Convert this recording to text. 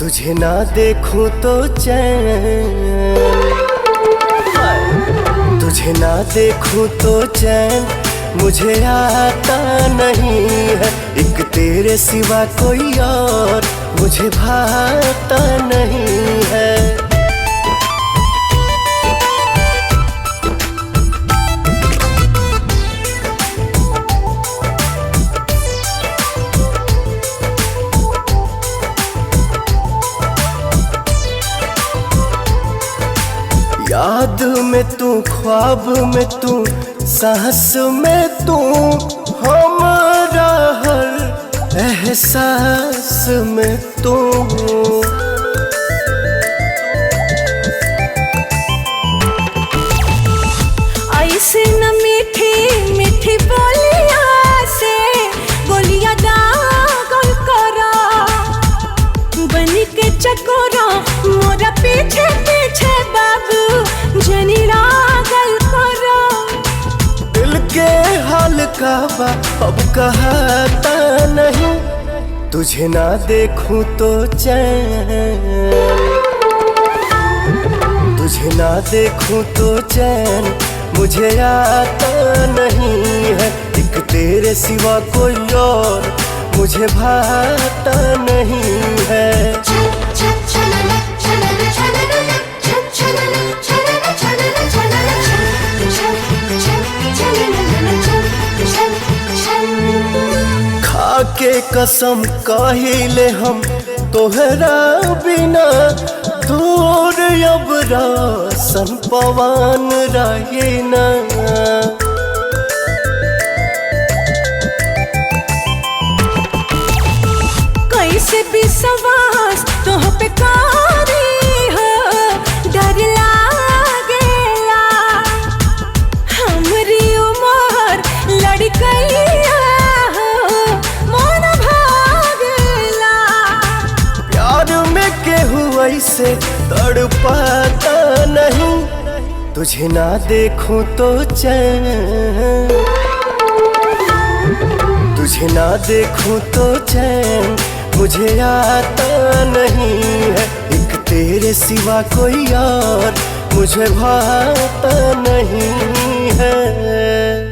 तुझे ना देखूं तो चैन, तुझे ना देखूं तो चैन मुझे आता नहीं है। एक तेरे सिवा कोई और मुझे भाता नहीं है। याद में तू, ख्वाब में तू, सांस में तू, हमारा हर एहसास में तू। ऐसे न मीठी मीठी बोलिया से बोलिया दागल करा, बन के चकोरा मोरा पीछे पीछे बाबू जनी रागल करा। दिल के हाल का बा अब कहता नहीं, तुझे ना देखूं तो चैन, तुझे ना देखूं तो चैन मुझे आता नहीं है। एक तेरे सिवा कोई और मुझे भाता नहीं है। खाके कसम कहिले हम तोहरा बिना, दूर अब रासन पवन रहे ना। कैसे विश्वास तोह पे कारी हो, डर लागेला हमरी उमर लड़कैया हो, मन भागेला। प्यार में केहू ऐसे तड़पाता नहीं, तुझे ना देखूं तो चैन, तुझे ना देखूं तो चैन मुझे आता नहीं है। एक तेरे सिवा कोई और मुझे भाता नहीं है।